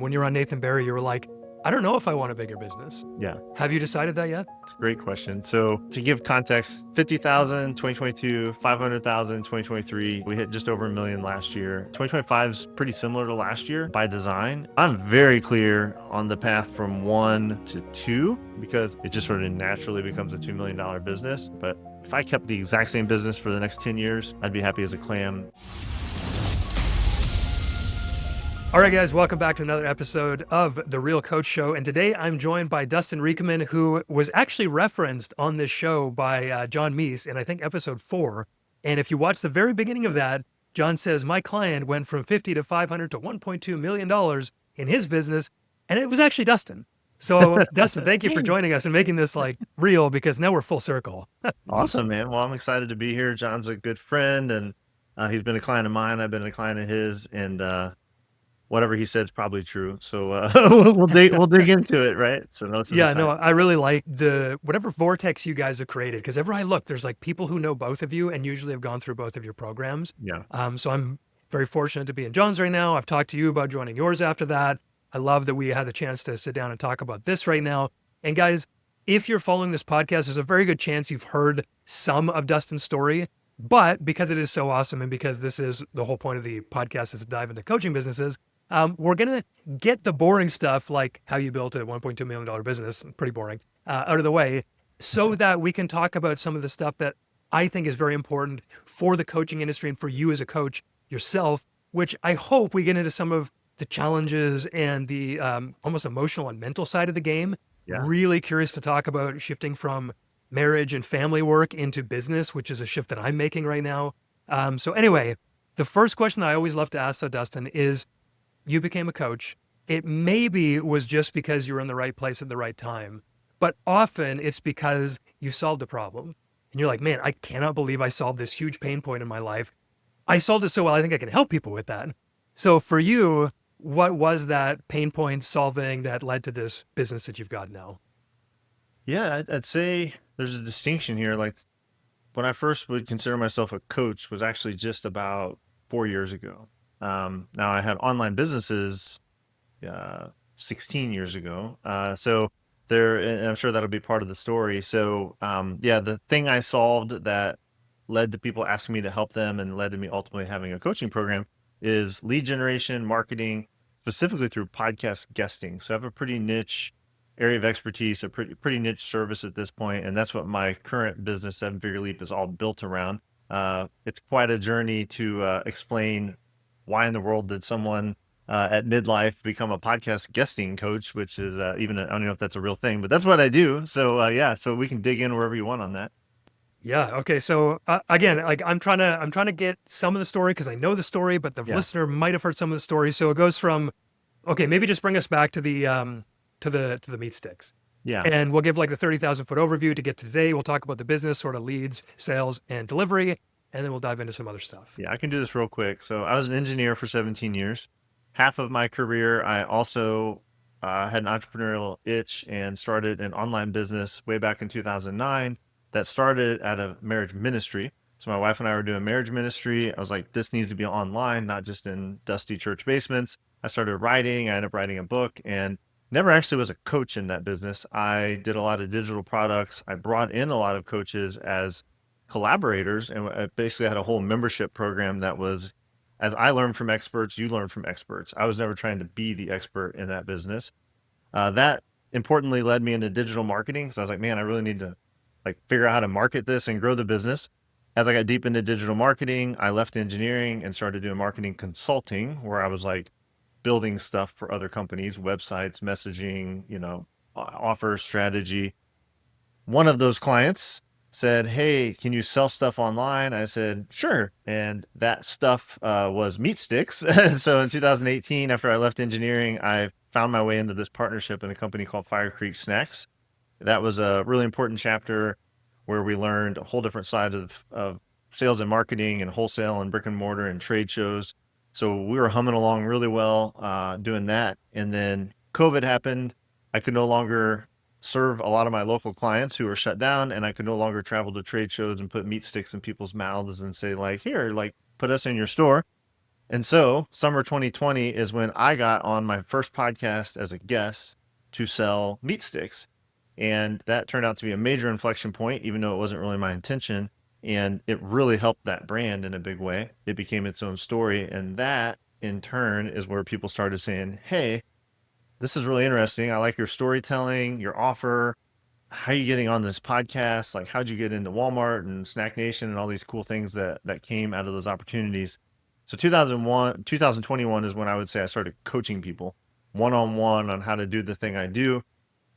When you're on Nathan Barry, you were like, I don't know if I want a bigger business. Yeah, Have you decided that yet? it's a great question. So to give context, 50,000, 2022, 500,000, 2023. We hit just over $1 million last year. 2025 is pretty similar to last year by design. I'm very clear on the path from 1 to 2 because it just sort of naturally becomes a $2 million business. But if I kept the exact same business for the next 10 years, I'd be happy as a clam. All right, guys, welcome back to another episode of The Real Coach Show. And today I'm joined by Dustin Riechmann, who was actually referenced on this show by John Meese in, I think, episode 4. And if you watch the very beginning of that, John says, my client went from 50 to 500 to $1.2 million in his business. And it was actually Dustin. So Dustin, thank you for joining us and making this like real, because now we're full circle. Awesome, man. Well, I'm excited to be here. John's a good friend, and he's been a client of mine. I've been a client of his, and whatever he said is probably true. So we'll dig into it, right? So I really like whatever vortex you guys have created, because everywhere I look, there's like people who know both of you and usually have gone through both of your programs. Yeah. So I'm very fortunate to be in John's right now. I've talked to you about joining yours after that. I love that we had the chance to sit down and talk about this right now. And guys, if you're following this podcast, there's a very good chance you've heard some of Dustin's story, but because it is so awesome and because this is the whole point of the podcast is to dive into coaching businesses, we're going to get the boring stuff, like how you built a $1.2 million business, pretty boring, out of the way, so that we can talk about some of the stuff that I think is very important for the coaching industry and for you as a coach yourself, which I hope we get into some of the challenges and the almost emotional and mental side of the game. Yeah. Really curious to talk about shifting from marriage and family work into business, which is a shift that I'm making right now. So anyway, the first question that I always love to ask, Dustin, is, you became a coach. It maybe was just because you were in the right place at the right time, but often it's because you solved a problem and you're like, man, I cannot believe I solved this huge pain point in my life. I solved it so well, I think I can help people with that. So for you, what was that pain point solving that led to this business that you've got now? Yeah, I'd say there's a distinction here. Like when I first would consider myself a coach was actually just about 4 years ago. Now I had online businesses 16 years ago. So there, and I'm sure that'll be part of the story. So the thing I solved that led to people asking me to help them and led to me ultimately having a coaching program is lead generation, marketing, specifically through podcast guesting. So I have a pretty niche area of expertise, a pretty niche service at this point, and that's what my current business, 7-Figure Leap, is all built around. It's quite a journey to explain why in the world did someone at midlife become a podcast guesting coach, which is I don't know if that's a real thing, but that's what I do. So so we can dig in wherever you want on that. Yeah. Okay. So again, like I'm trying to get some of the story because I know the story, but the listener might have heard some of the story. So it goes from, okay, maybe just bring us back to the to the meat sticks. Yeah. And we'll give like the 30,000 foot overview to get to today. We'll talk about the business, sort of leads, sales, and delivery, and then we'll dive into some other stuff. Yeah, I can do this real quick. So I was an engineer for 17 years. Half of my career, I also had an entrepreneurial itch and started an online business way back in 2009 that started at a marriage ministry. So my wife and I were doing marriage ministry. I was like, this needs to be online, not just in dusty church basements. I started writing. I ended up writing a book and never actually was a coach in that business. I did a lot of digital products. I brought in a lot of coaches as collaborators, and I basically had a whole membership program that was, as I learned from experts, you learn from experts. I was never trying to be the expert in that business. That importantly led me into digital marketing. So I was like, man, I really need to like figure out how to market this and grow the business. As I got deep into digital marketing, I left engineering and started doing marketing consulting, where I was like building stuff for other companies, websites, messaging, offer strategy. One of those clients said, hey, can you sell stuff online? I said, sure. And that stuff was meat sticks. So in 2018, after I left engineering, I found my way into this partnership in a company called Fire Creek Snacks. That was a really important chapter where we learned a whole different side of sales and marketing and wholesale and brick and mortar and trade shows. So we were humming along really well doing that. And then COVID happened. I could no longer serve a lot of my local clients who were shut down, and I could no longer travel to trade shows and put meat sticks in people's mouths and say like, here, like put us in your store. And so summer 2020 is when I got on my first podcast as a guest to sell meat sticks. And that turned out to be a major inflection point, even though it wasn't really my intention. And it really helped that brand in a big way. It became its own story. And that in turn is where people started saying, hey, this is really interesting. I like your storytelling, your offer. How are you getting on this podcast? Like, how'd you get into Walmart and Snack Nation and all these cool things that came out of those opportunities? So 2021 is when I would say I started coaching people one-on-one on how to do the thing I do.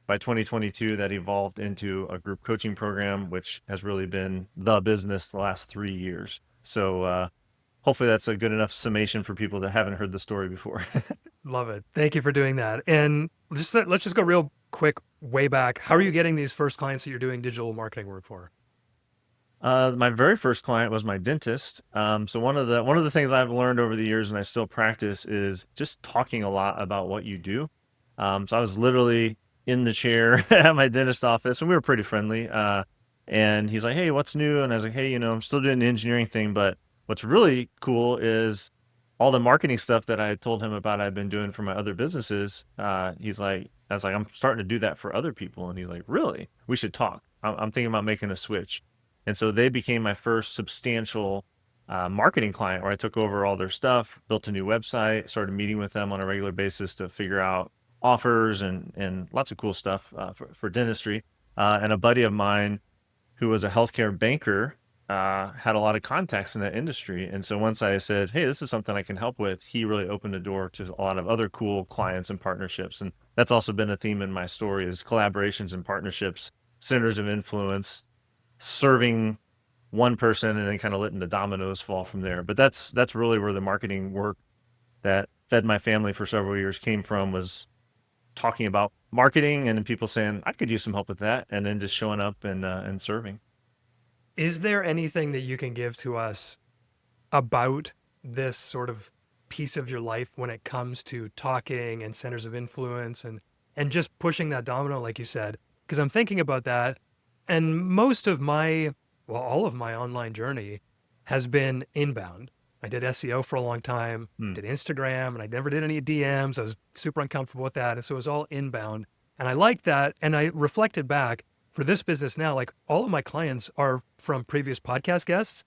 By 2022, that evolved into a group coaching program, which has really been the business the last 3 years. So hopefully that's a good enough summation for people that haven't heard the story before. Love it. Thank you for doing that. And let's just go real quick way back. How are you getting these first clients that you're doing digital marketing work for? My very first client was my dentist. So one of the things I've learned over the years and I still practice is just talking a lot about what you do. So I was literally in the chair at my dentist office, and we were pretty friendly. And he's like, "Hey, what's new?" And I was like, "Hey, I'm still doing the engineering thing, but what's really cool is all the marketing stuff that I had told him about I've been doing for my other businesses." He's like, I was like, "I'm starting to do that for other people." And he's like, "Really? We should talk. I'm thinking about making a switch." And so they became my first substantial marketing client, where I took over all their stuff, built a new website, started meeting with them on a regular basis to figure out offers and lots of cool stuff for dentistry. And a buddy of mine who was a healthcare banker had a lot of contacts in that industry. And so once I said, "Hey, this is something I can help with," he really opened the door to a lot of other cool clients and partnerships. And that's also been a theme in my story, is collaborations and partnerships, centers of influence, serving one person and then kind of letting the dominoes fall from there. But that's really where the marketing work that fed my family for several years came from, was talking about marketing and then people saying, "I could use some help with that," and then just showing up and serving. Is there anything that you can give to us about this sort of piece of your life when it comes to talking and centers of influence and just pushing that domino, like you said? Because I'm thinking about that, and most of my, well, all of my online journey has been inbound. I did SEO for a long time, Hmm. did Instagram, and I never did any DMs. I was super uncomfortable with that. And so it was all inbound. And I liked that. And I reflected back for this business now, like all of my clients are from previous podcast guests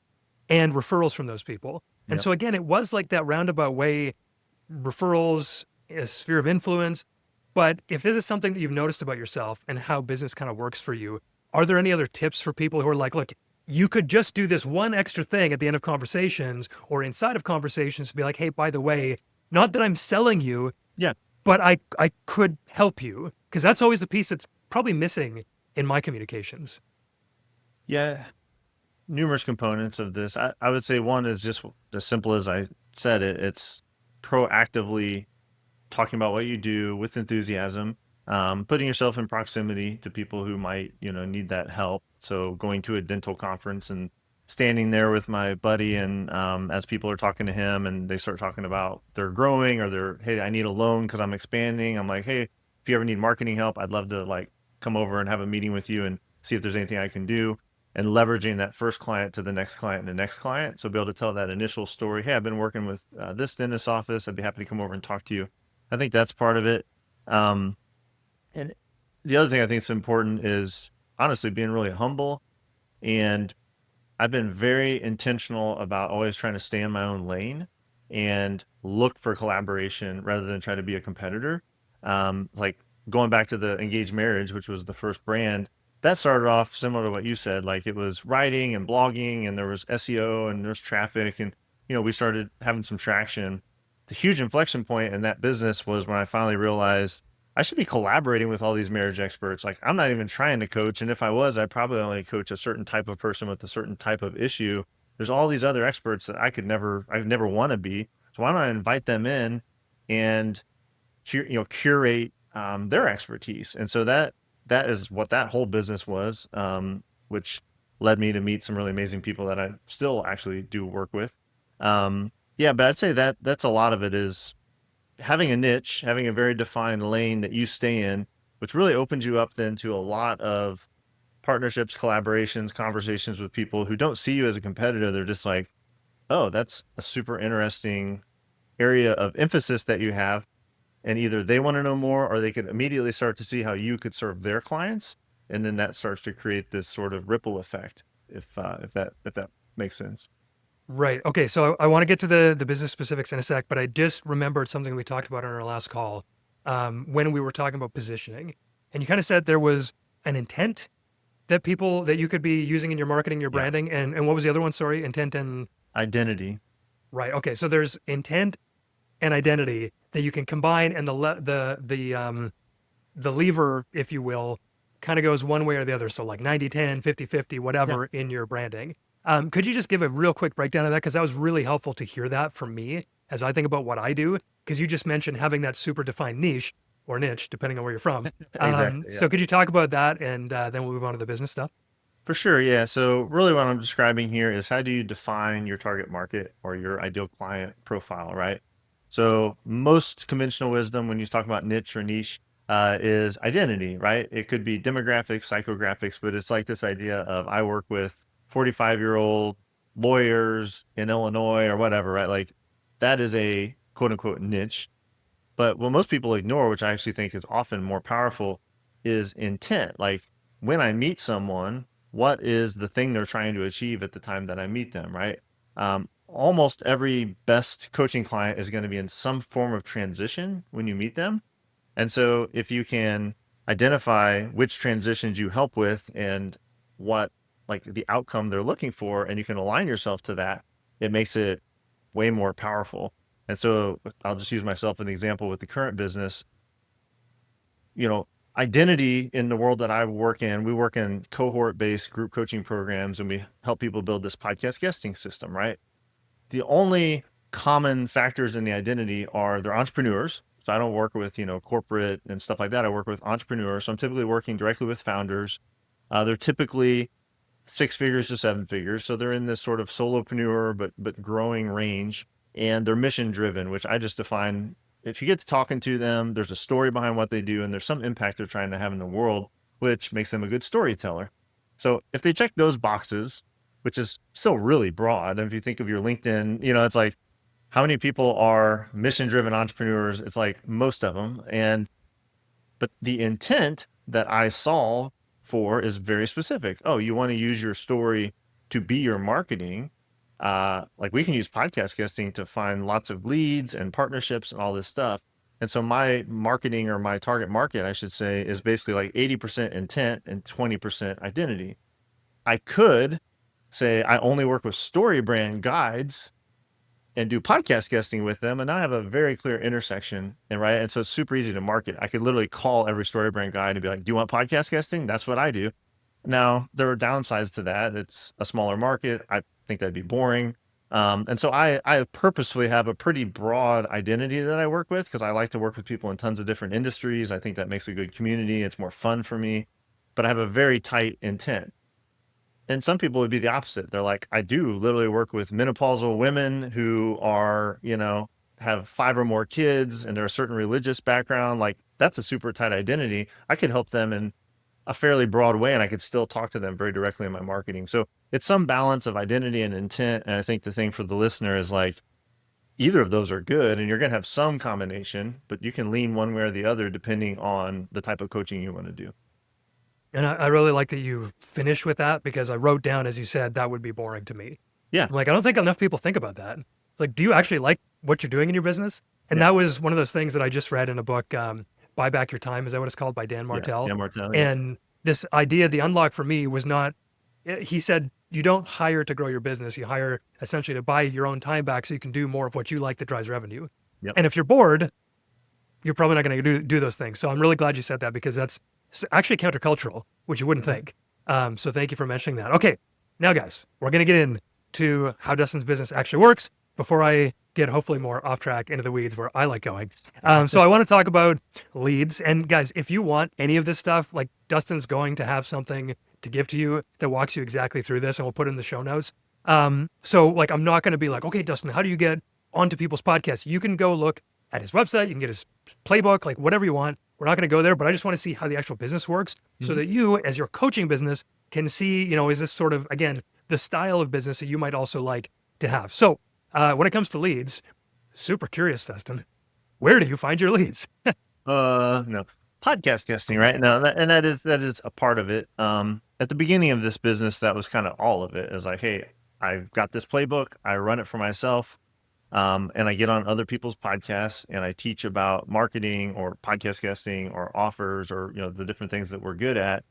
and referrals from those people. And Yep. so again, it was like that roundabout way, referrals, a sphere of influence. But if this is something that you've noticed about yourself and how business kind of works for you, are there any other tips for people who are like, look, you could just do this one extra thing at the end of conversations or inside of conversations to be like, hey, by the way, not that I'm selling you, Yeah. but I could help you? Because that's always the piece that's probably missing in my communications. Yeah. Numerous components of this. I would say one is just as simple as I said it. It's proactively talking about what you do with enthusiasm, putting yourself in proximity to people who might, need that help. So going to a dental conference and standing there with my buddy, and as people are talking to him and they start talking about they're growing or hey, I need a loan because I'm expanding. I'm like, "Hey, if you ever need marketing help, I'd love to like come over and have a meeting with you and see if there's anything I can do." And leveraging that first client to the next client and the next client. So be able to tell that initial story. "Hey, I've been working with this dentist office. I'd be happy to come over and talk to you." I think that's part of it. Um, and the other thing I think is important is honestly being really humble. And I've been very intentional about always trying to stay in my own lane and look for collaboration rather than try to be a competitor. Like going back to the Engaged Marriage, which was the first brand, that started off similar to what you said. Like it was writing and blogging, and there was SEO and there's traffic, and we started having some traction. The huge inflection point in that business was when I finally realized I should be collaborating with all these marriage experts. Like I'm not even trying to coach. And if I was, I'd probably only coach a certain type of person with a certain type of issue. There's all these other experts that I'd never want to be. So why don't I invite them in and, curate their expertise? And so that is what that whole business was, which led me to meet some really amazing people that I still actually do work with. Yeah, but I'd say that's a lot of it, is having a niche, having a very defined lane that you stay in, which really opens you up then to a lot of partnerships, collaborations, conversations with people who don't see you as a competitor. They're just like, "Oh, that's a super interesting area of emphasis that you have, and either they want to know more or they can immediately start to see how you could serve their clients, and then that starts to create this sort of ripple effect, if that makes sense. Right. Okay. So I want to get to the business specifics in a sec, but I just remembered something we talked about on our last call, when we were talking about positioning, and you kind of said there was an intent that you could be using in your marketing, your Yeah. branding, and what was the other one? Sorry, intent and Identity. right. Okay. So there's intent and identity that you can combine, and the lever, if you will, kind of goes one way or the other. So like 90-10, 50-50, Yeah. whatever in your branding. Could you just give a real quick breakdown of that? Because that was really helpful to hear that from me as I think about what I do. Because you just mentioned having that super defined niche or niche, depending on where you're from. Exactly. Yeah. So could you talk about that, and then we'll move on to the business stuff? For sure. Yeah. So really what I'm describing here is how do you define your target market or your ideal client profile, right? So most conventional wisdom when you talk about niche or niche is identity, right? It could be demographics, psychographics, but it's like this idea of I work with 45-year-old lawyers in Illinois or whatever, right? Like that is a quote unquote niche. But what most people ignore, which I actually think is often more powerful, is intent. Like when I meet someone, what is the thing they're trying to achieve at the time that I meet them, right? Almost every best coaching client is going to be in some form of transition when you meet them. And so if you can identify which transitions you help with and what like the outcome they're looking for, and you can align yourself to that, it makes it way more powerful. And so I'll just use myself as an example with the current business. You know, identity in the world that I work in, we work in cohort-based group coaching programs, and we help people build this podcast guesting system, right? The only common factors in the identity are they're entrepreneurs. So I don't work with, corporate and stuff like that. I work with entrepreneurs. So I'm typically working directly with founders. They're typically 6 figures to 7 figures. So they're in this sort of solopreneur, but growing range, and they're mission driven, which I just define. If you get to talking to them, there's a story behind what they do, and there's some impact they're trying to have in the world, which makes them a good storyteller. So if they check those boxes, which is still really broad, and if you think of your LinkedIn, it's like, how many people are mission driven entrepreneurs? It's like most of them. But the intent that I solve for is very specific. Oh, you want to use your story to be your marketing. Like we can use podcast guesting to find lots of leads and partnerships and all this stuff. And so my marketing, or my target market, I should say, is basically like 80% intent and 20% identity. I could say I only work with story brand guides and do podcast guesting with them, and I have a very clear intersection, and right, and so it's super easy to market. I could literally call every story brand guy and be like, "Do you want podcast guesting?" That's what I do. Now there are downsides to that. It's a smaller market. I think that'd be boring, and so I purposefully have a pretty broad identity that I work with because I like to work with people in tons of different industries. I think that makes a good community. It's more fun for me, but I have a very tight intent. And some people would be the opposite. They're like, I do literally work with menopausal women who are, have 5 or more kids, and they're a certain religious background. Like that's a super tight identity. I could help them in a fairly broad way, and I could still talk to them very directly in my marketing. So it's some balance of identity and intent. And I think the thing for the listener is like, either of those are good, and you're going to have some combination, but you can lean one way or the other depending on the type of coaching you want to do. And I really like that you finish with that, because I wrote down, as you said, that would be boring to me. Yeah. I'm like, I don't think enough people think about that. It's like, do you actually like what you're doing in your business? And Yeah. that was one of those things that I just read in a book, Buy Back Your Time. Is that what it's called? By Dan Yeah. Martell. Yeah. Martell. Yeah. And this idea, the unlock for me was not, he said, you don't hire to grow your business. You hire essentially to buy your own time back so you can do more of what you like that drives revenue. Yep. And if you're bored, you're probably not going to do those things. So I'm really glad you said that, because that's actually countercultural, which you wouldn't think. So thank you for mentioning that. Okay, now guys, we're going to get into how Dustin's business actually works before I get hopefully more off track into the weeds where I like going. So I want to talk about leads. And guys, if you want any of this stuff, like Dustin's going to have something to give to you that walks you exactly through this, and we'll put it in the show notes. So like, I'm not going to be like, okay, Dustin, how do you get onto people's podcasts? You can go look at his website. You can get his playbook, like whatever you want. We're not going to go there, but I just want to see how the actual business works, so that you, as your coaching business, can see, is this sort of, again, the style of business that you might also like to have. So when it comes to leads, super curious, Dustin. Where do you find your leads? No, podcast guesting, right? No, that is a part of it. At the beginning of this business, that was kind of all of it. It was like, hey, I've got this playbook, I run it for myself, and I get on other people's podcasts and I teach about marketing or podcast guesting or offers or the different things that we're good at,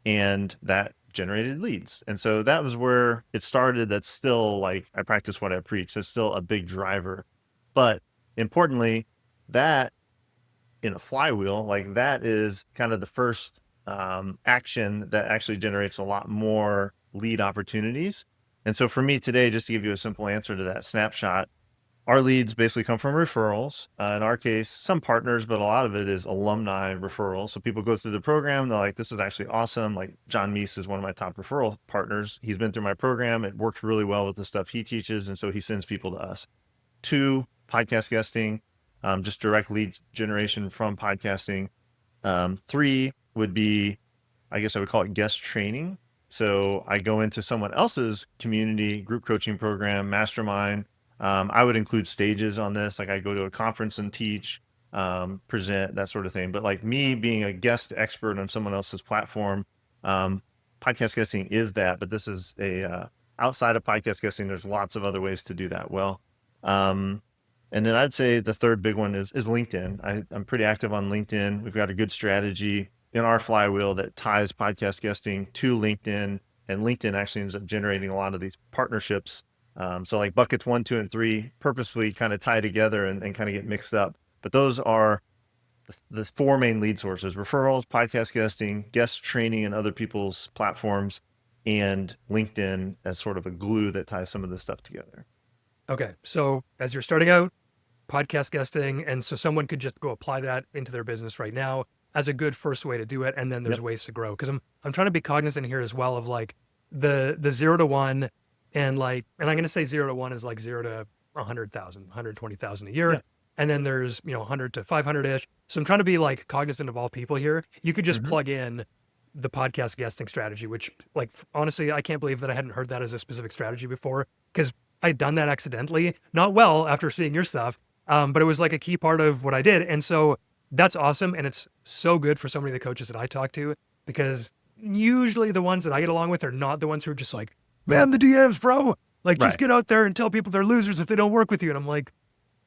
and that generated leads. And so that was where it started. That's still like I practice what I preach. That's still a big driver, but importantly, that in a flywheel, like that is kind of the first action that actually generates a lot more lead opportunities. And so for me today, just to give you a simple answer to that snapshot, our leads basically come from referrals. In our case, some partners, but a lot of it is alumni referrals. So people go through the program, they're like, this was actually awesome. Like John Meese is one of my top referral partners. He's been through my program. It works really well with the stuff he teaches. And so he sends people to us. 2, podcast guesting, just direct lead generation from podcasting. 3 would be, I guess I would call it guest training. So I go into someone else's community, group coaching program, mastermind. I would include stages on this. Like I go to a conference and teach, present, that sort of thing. But like me being a guest expert on someone else's platform, podcast guesting is that, but this is outside of podcast guesting, there's lots of other ways to do that well. And then I'd say the third big one is LinkedIn. I'm pretty active on LinkedIn. We've got a good strategy in our flywheel that ties podcast guesting to LinkedIn, and LinkedIn actually ends up generating a lot of these partnerships. So like buckets 1, 2, and 3 purposefully kind of tie together and kind of get mixed up. But those are the 4 main lead sources: referrals, podcast guesting, guest training in other people's platforms, and LinkedIn as sort of a glue that ties some of this stuff together. Okay. So as you're starting out, podcast guesting, and so someone could just go apply that into their business right now as a good first way to do it. And then there's ways to grow. Cause I'm trying to be cognizant here as well of like the 0 to 1 and I'm going to say 0 to 1 is like 0 to 100,000, 120,000 a year. Yeah. And then there's, 100 to 500 ish. So I'm trying to be like cognizant of all people here. You could just plug in the podcast guesting strategy, which like, honestly, I can't believe that I hadn't heard that as a specific strategy before, because I'd done that accidentally, not well after seeing your stuff. But it was like a key part of what I did. And so that's awesome. And it's so good for so many of the coaches that I talk to, because usually the ones that I get along with are not the ones who are just like, man, the DMs, bro. Like, just get out there and tell people they're losers if they don't work with you. And I'm like,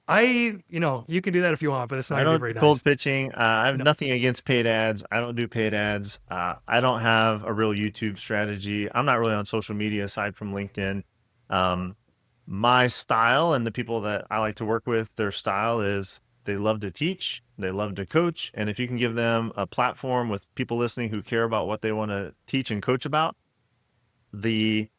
you can do that if you want, but it's not going to be very nice. Cold pitching. I have nothing against paid ads. I don't do paid ads. I don't have a real YouTube strategy. I'm not really on social media aside from LinkedIn. My style and the people that I like to work with, their style is they love to teach, they love to coach. And if you can give them a platform with people listening who care about what they want to teach and coach about, the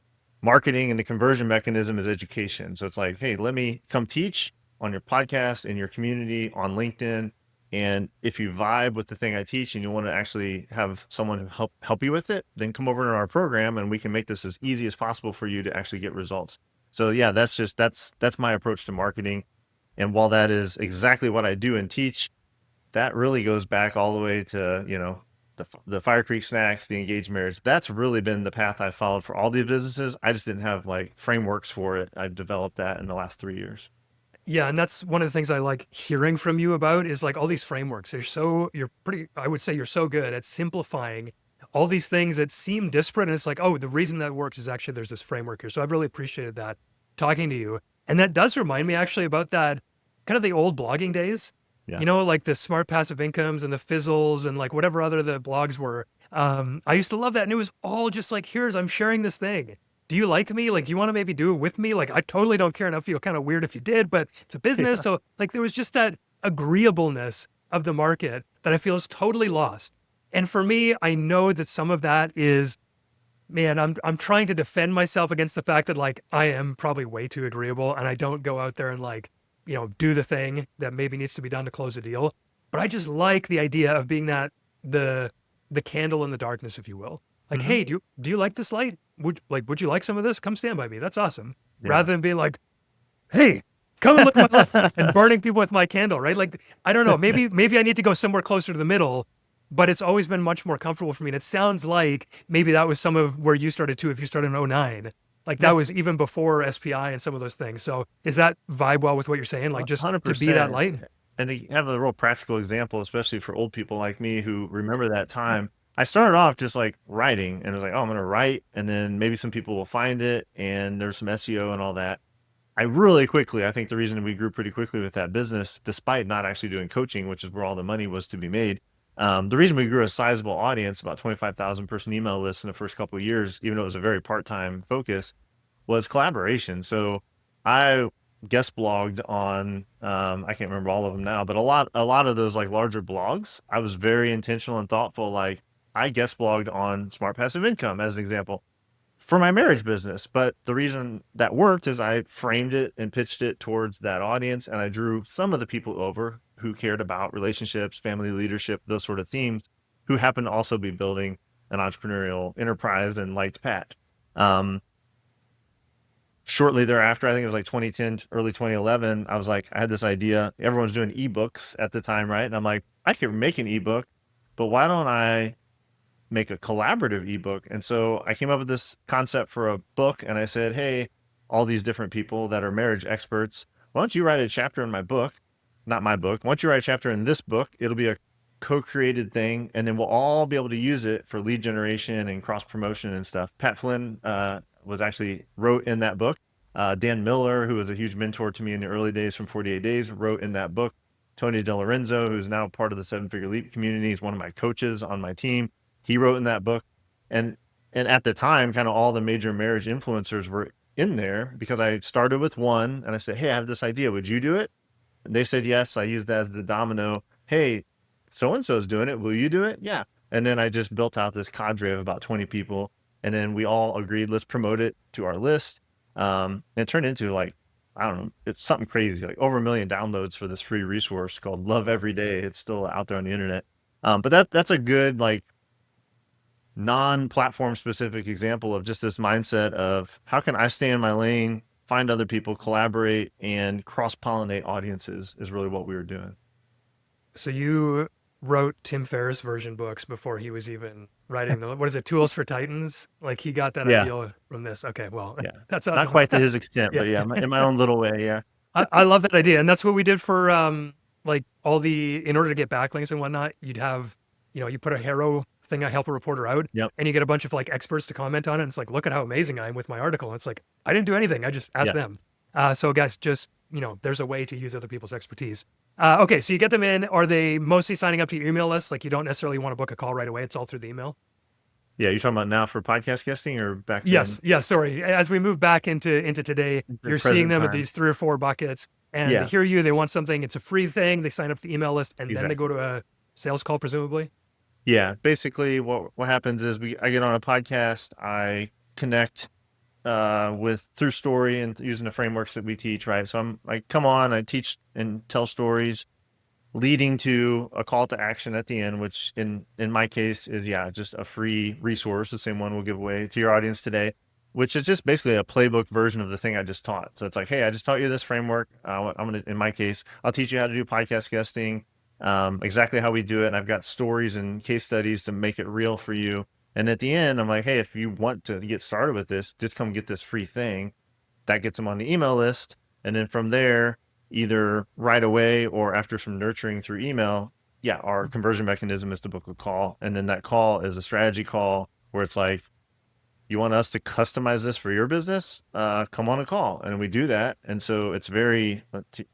marketing and the conversion mechanism is education. So it's like, hey, let me come teach on your podcast, in your community, on LinkedIn. And if you vibe with the thing I teach and you want to actually have someone who help you with it, then come over to our program and we can make this as easy as possible for you to actually get results. So yeah, that's my approach to marketing. And while that is exactly what I do and teach, that really goes back all the way to, the Fire Creek snacks, the engaged marriage. That's really been the path I followed for all these businesses. I just didn't have like frameworks for it. I've developed that in the last 3 years. Yeah. And that's one of the things I like hearing from you about is like all these frameworks. I would say you're so good at simplifying all these things that seem disparate. And it's like, oh, the reason that works is actually there's this framework here. So I've really appreciated that talking to you. And that does remind me actually about that kind of the old blogging days, like the smart passive incomes and the fizzles and like whatever other the blogs were. I used to love that. And it was all just like, I'm sharing this thing. Do you like me? Like, do you want to maybe do it with me? Like, I totally don't care, and I feel kind of weird if you did, but it's a business. So like, there was just that agreeableness of the market that I feel is totally lost. And for me, I know that some of that is, man, I'm trying to defend myself against the fact that like, I am probably way too agreeable and I don't go out there and like, do the thing that maybe needs to be done to close a deal. But I just like the idea of being that the candle in the darkness, if you will. Like, hey, do you like this light? Would you like some of this? Come stand by me. That's awesome. Yeah. Rather than being like, hey, come and look at my left and burning people with my candle, right? Like, I don't know, maybe I need to go somewhere closer to the middle, but it's always been much more comfortable for me. And it sounds like maybe that was some of where you started too, if you started in 2009. Like that Yeah, was even before SPI and some of those things. So is that vibe well with what you're saying? Like just to be that 100%. light? And to have a real practical example, especially for old people like me who remember that time, I started off just like writing and it was like, oh, I'm going to write and then maybe some people will find it and there's some SEO and all that. I really quickly, I think the reason we grew pretty quickly with that business, despite not actually doing coaching, which is where all the money was to be made. The reason we grew a sizable audience, about 25,000 person email list in the first couple of years, even though it was a very part-time focus, was collaboration. So I guest blogged on, I can't remember all of them now, but a lot of those like larger blogs, I was very intentional and thoughtful. Like I guest blogged on Smart Passive Income as an example for my marriage business. But the reason that worked is I framed it and pitched it towards that audience. And I drew some of the people over who cared about relationships, family leadership, those sort of themes, who happened to also be building an entrepreneurial enterprise and liked Pat. Um, Shortly thereafter, I think it was like 2010, early 2011, I was like, I had this idea. Everyone's doing ebooks at the time, right? And I'm like, I could make an ebook, but why don't I make a collaborative ebook? And so I came up with this concept for a book and I said, hey, all these different people that are marriage experts, why don't you write a chapter in my book? Not my book. Why don't you write a chapter in this book? It'll be a co-created thing. And then we'll all be able to use it for lead generation and cross promotion and stuff. Pat Flynn was actually wrote in that book. Dan Miller, who was a huge mentor to me in the early days from 48 Days, wrote in that book. Tony DeLorenzo, who's now part of the Seven Figure Leap community, is one of my coaches on my team. He wrote in that book. And at the time, kind of all the major marriage influencers were in there because I started with one and I said, hey, I have this idea. Would you do it? And they said yes. I used that as the domino. Hey, so-and-so's doing it. Will you do it? Yeah. And then I just built out this cadre of about 20 people. And then we all agreed, let's promote it to our list. And it turned into like, I don't know, it's something crazy, like over 1 million downloads for this free resource called Love Every Day. It's still out there on the internet. But that's a good, like, non-platform specific example of just this mindset of how can I stay in my lane, find other people, collaborate, and cross-pollinate audiences is really what we were doing. So you wrote Tim Ferriss version books before he was even writing the, what is it, Tools for Titans? Like he got that Yeah. idea from this. Okay, well, Yeah. that's Not awesome. quite to his extent, Yeah. but yeah, in my own little way. Yeah. I love that idea. And that's what we did for like all the, in order to get backlinks and whatnot, you'd have, you put a hero thing, I help a reporter out, Yep. and you get a bunch of like experts to comment on it. And it's like, look at how amazing I am with my article. And it's like, I didn't do anything. I just asked Yeah. them. So guys, just, there's a way to use other people's expertise. Okay, so you get them in. Are they mostly signing up to your email list? Like you don't necessarily want to book a call right away. It's all through the email. Yeah. You're talking about now for podcast guesting or back Yes, then? yes. Sorry. As we move back into today, The you're seeing present them at time. these 3 or 4 buckets, and they Yeah. hear you. They want something. It's a free thing. They sign up for the email list, and then they go Exactly. to a sales call, presumably. Yeah. Basically what happens is I get on a podcast, I connect with through story and using the frameworks that we teach, right? So I come on, I teach and tell stories leading to a call to action at the end, which in my case is, yeah, just a free resource, the same one we'll give away to your audience today, which is just basically a playbook version of the thing I just taught. So it's like, hey, I just taught you this framework. In my case, I'll teach you how to do podcast guesting, exactly how we do it. And I've got stories and case studies to make it real for you. And at the end, I'm like, hey, if you want to get started with this, just come get this free thing. That gets them on the email list. And then from there, either right away or after some nurturing through email, yeah, our conversion mechanism is to book a call. And then that call is a strategy call where it's like, you want us to customize this for your business? Come on a call. And we do that. And so it's very,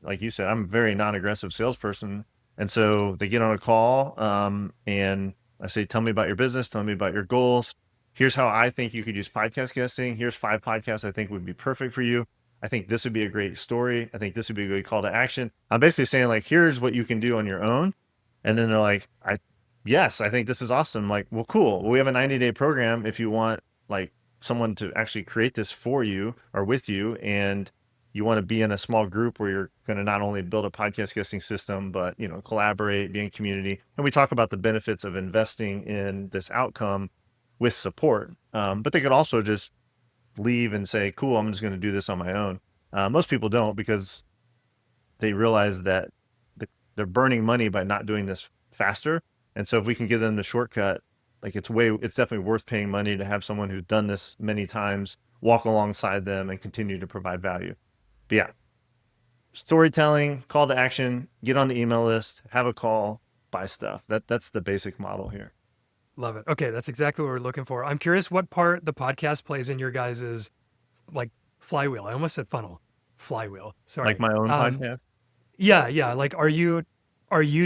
like you said, I'm a very non-aggressive salesperson. And so they get on a call and I say, tell me about your business. Tell me about your goals. Here's how I think you could use podcast guesting. Here's 5 podcasts I think would be perfect for you. I think this would be a great story. I think this would be a good call to action. I'm basically saying like, here's what you can do on your own. And then they're like, yes, I think this is awesome. I'm like, well, cool. Well, we have a 90-day program if you want like someone to actually create this for you or with you. And you want to be in a small group where you're going to not only build a podcast guesting system, but, collaborate, be in community. And we talk about the benefits of investing in this outcome with support. But they could also just leave and say, cool, I'm just going to do this on my own. Most people don't because they realize that they're burning money by not doing this faster. And so if we can give them the shortcut, like it's definitely worth paying money to have someone who's done this many times walk alongside them and continue to provide value. But yeah, storytelling, call to action, get on the email list, have a call, buy stuff. That's the basic model here. Love it. Okay, that's exactly what we're looking for. I'm curious what part the podcast plays in your guys's like flywheel. I almost said funnel. Flywheel. Like Sorry. my own podcast. Yeah. Like, are you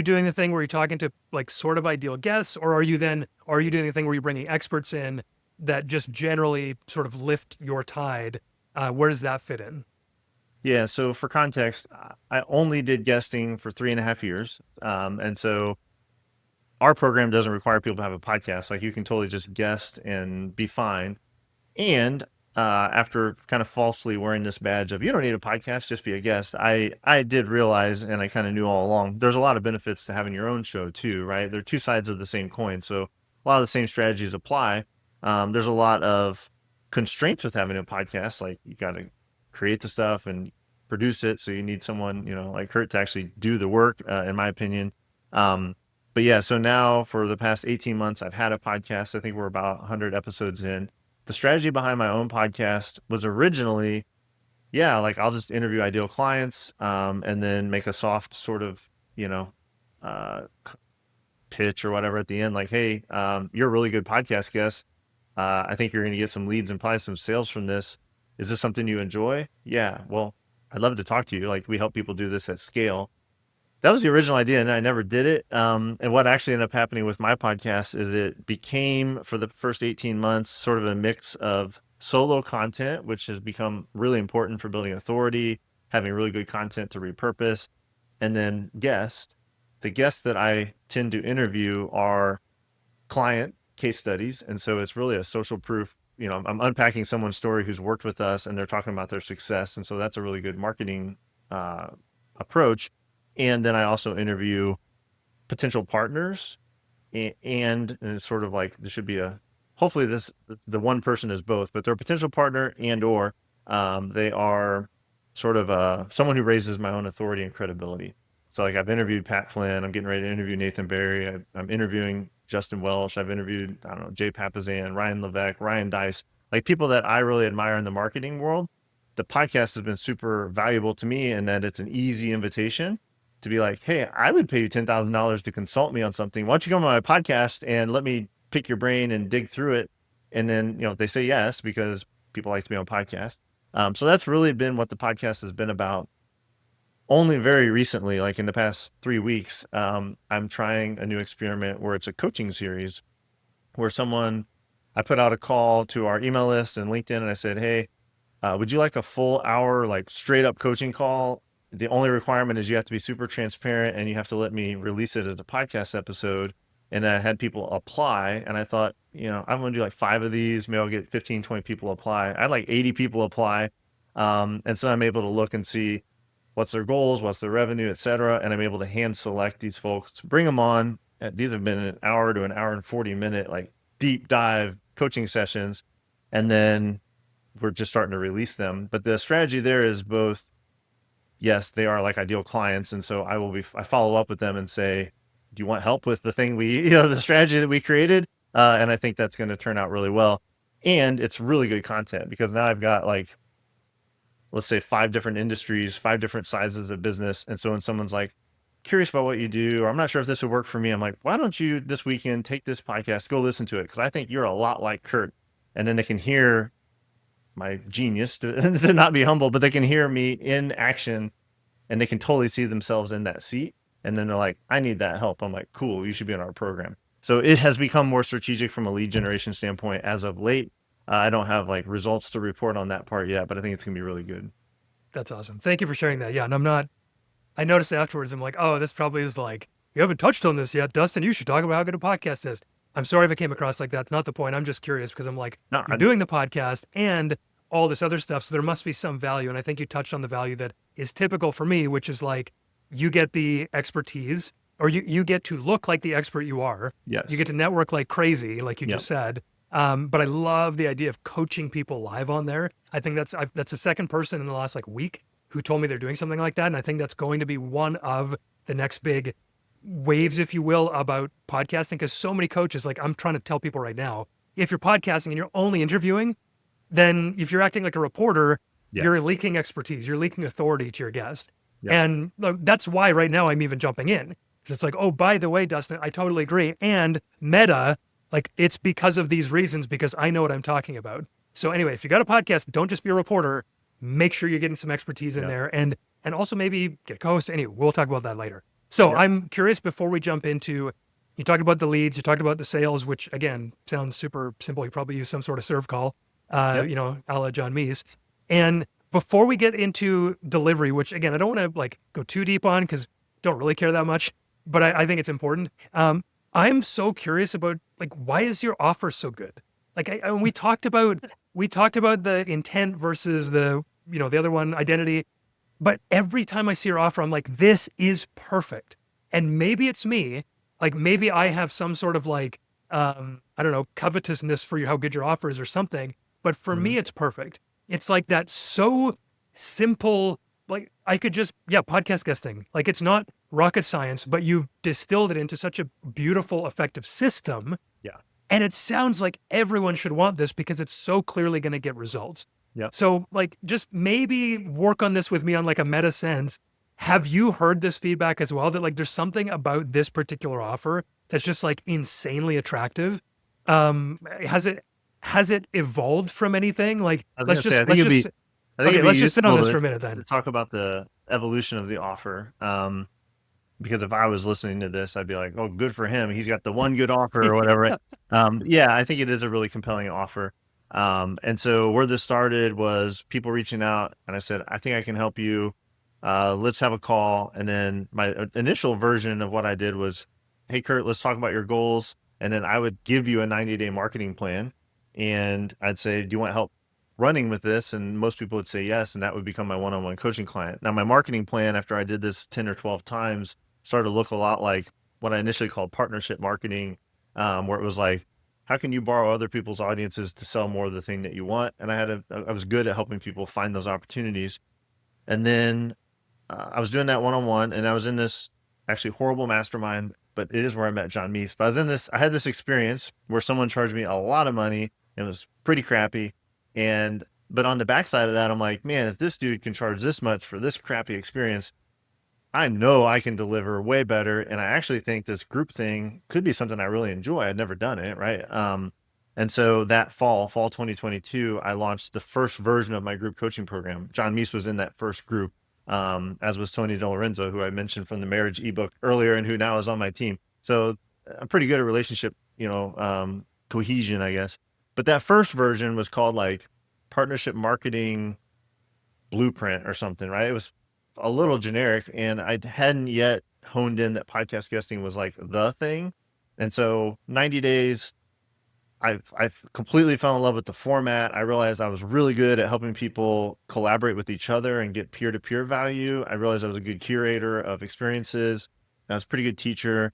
doing the thing where you're talking to like sort of ideal guests, or are you doing the thing where you're bringing experts in that just generally sort of lift your tide? Where does that fit in? Yeah. So for context, I only did guesting for 3.5 years. And so our program doesn't require people to have a podcast. Like you can totally just guest and be fine. And after kind of falsely wearing this badge of you don't need a podcast, just be a guest, I did realize, and I kind of knew all along, there's a lot of benefits to having your own show too, right? They're two sides of the same coin. So a lot of the same strategies apply. There's a lot of constraints with having a podcast. Like you got to create the stuff and produce it. So you need someone, like Kurt to actually do the work, in my opinion. But yeah, so now for the past 18 months, I've had a podcast. I think we're about 100 episodes in. The strategy behind my own podcast was originally, like I'll just interview ideal clients, and then make a soft sort of, uh, pitch or whatever at the end. Like, hey, you're a really good podcast guest. I think you're going to get some leads and probably some sales from this. Is this something you enjoy? Yeah. Well, I'd love to talk to you. Like we help people do this at scale. That was the original idea, and I never did it. And what actually ended up happening with my podcast is it became, for the first 18 months, sort of a mix of solo content, which has become really important for building authority, having really good content to repurpose, and then guest. The guests that I tend to interview are client case studies. And so it's really a social proof. I'm unpacking someone's story who's worked with us and they're talking about their success. And so that's a really good marketing approach. And then I also interview potential partners, and it's sort of like there should be hopefully the one person is both, but they're a potential partner or they are sort of someone who raises my own authority and credibility. So like I've interviewed Pat Flynn, I'm getting ready to interview Nathan Barry, I'm interviewing Justin Welsh, I've interviewed, I don't know, Jay Papazan, Ryan Levesque, Ryan Dice, like people that I really admire in the marketing world. The podcast has been super valuable to me in that it's an easy invitation to be like, hey, I would pay you $10,000 to consult me on something. Why don't you come on my podcast and let me pick your brain and dig through it? And then, they say yes, because people like to be on podcasts. So that's really been what the podcast has been about. Only very recently, like in the past 3 weeks, I'm trying a new experiment where it's a coaching series where I put out a call to our email list and LinkedIn, and I said, hey, would you like a full hour, like straight up coaching call? The only requirement is you have to be super transparent and you have to let me release it as a podcast episode. And I had people apply, and I thought, I'm going to do like 5 of these. Maybe I'll get 15, 20 people apply. I had like 80 people apply. And so I'm able to look and see what's their goals, what's their revenue, et cetera. And I'm able to hand select these folks, bring them on. These have been an hour to an hour and 40-minute, like deep dive coaching sessions. And then we're just starting to release them. But the strategy there is both, yes, they are like ideal clients. And so I follow up with them and say, do you want help with the thing the strategy that we created? And I think that's going to turn out really well. And it's really good content because now I've got like, let's say 5 different industries, 5 different sizes of business. And so when someone's like curious about what you do, or I'm not sure if this would work for me, I'm like, why don't you this weekend take this podcast, go listen to it? Because I think you're a lot like Kurt. And then they can hear my genius to not be humble, but they can hear me in action and they can totally see themselves in that seat. And then they're like, I need that help. I'm like, cool, you should be in our program. So it has become more strategic from a lead generation standpoint as of late. I don't have like results to report on that part yet, but I think it's going to be really good. That's awesome. Thank you for sharing that. Yeah. And I noticed afterwards, I'm like, oh, this probably is like, you haven't touched on this yet. Dustin, you should talk about how good a podcast is. I'm sorry if it came across like that. It's not the point. I'm just curious because I'm like, No, you're doing the podcast and all this other stuff. So there must be some value. And I think you touched on the value that is typical for me, which is like, you get the expertise, or you get to look like the expert you are. Yes. You get to network like crazy, like you Yep. just said. But I love the idea of coaching people live on there. I think that's the second person in the last like week who told me they're doing something like that. And I think that's going to be one of the next big waves, if you will, about podcasting. Because so many coaches, like I'm trying to tell people right now, if you're podcasting and you're only interviewing, then if you're acting like a reporter, Yeah. you're leaking expertise, you're leaking authority to your guest. Yep. And that's why right now I'm even jumping in. Because it's like, oh, by the way, Dustin, I totally agree. And meta, like it's because of these reasons, because I know what I'm talking about. So anyway, if you got a podcast, don't just be a reporter. Make sure you're getting some expertise in Yep. there, and also maybe get a co-host. Anyway, we'll talk about that later. So Yep. I'm curious before we jump into, you talked about the leads, you talked about the sales, which again sounds super simple. You probably use some sort of serve call, Yep. a la John Meese. And before we get into delivery, which again I don't want to like go too deep on because don't really care that much, but I think it's important. I'm so curious about like why is your offer so good? Like we talked about the intent versus the the other one, identity. But every time I see your offer, I'm like, this is perfect. And maybe it's me. Like maybe I have some sort of like, I don't know, covetousness for how good your offer is or something. But for Mhm. me, it's perfect. It's like that so simple. Like I could just, yeah, podcast guesting. Like it's not rocket science, but you've distilled it into such a beautiful, effective system. Yeah. And it sounds like everyone should want this because it's so clearly going to get results. Yep. So, like, just maybe work on this with me on like a meta sense. Have you heard this feedback as well? That like there's something about this particular offer that's just like insanely attractive. Has it evolved from anything? Like, I was gonna say, okay, let's just sit on this for a minute to then. talk about the evolution of the offer. Because if I was listening to this, I'd be like, "Oh, good for him. He's got the one good offer or whatever." Yeah, I think it is a really compelling offer. And so where this started was people reaching out, and I said, "I think I can help you. Let's have a call." And then my initial version of what I did was, "Hey, Kurt, let's talk about your goals." And then I would give you a 90-day marketing plan, and I'd say, "Do you want help running with this?" And most people would say yes, and that would become my one-on-one coaching client. Now, my marketing plan, after I did this 10 or 12 times, started to look a lot like what I initially called partnership marketing, where it was like, how can you borrow other people's audiences to sell more of the thing that you want? And I was good at helping people find those opportunities. And then I was doing that one-on-one, and I was in this actually horrible mastermind, but it is where I met John Meese. But I had this experience where someone charged me a lot of money. It was pretty crappy. But on the backside of that, I'm like, man, if this dude can charge this much for this crappy experience, I know I can deliver way better. And I actually think this group thing could be something I really enjoy. I'd never done it. Right. And so that fall 2022, I launched the first version of my group coaching program. John Meese was in that first group, as was Tony DeLorenzo, who I mentioned from the marriage ebook earlier and who now is on my team. So I'm pretty good at relationship, cohesion, I guess. But that first version was called like partnership marketing blueprint or something, right? It was a little generic, and I hadn't yet honed in that podcast guesting was like the thing. And so 90 days, I've completely fell in love with the format. I realized I was really good at helping people collaborate with each other and get peer-to-peer value. I realized I was a good curator of experiences. I was a pretty good teacher.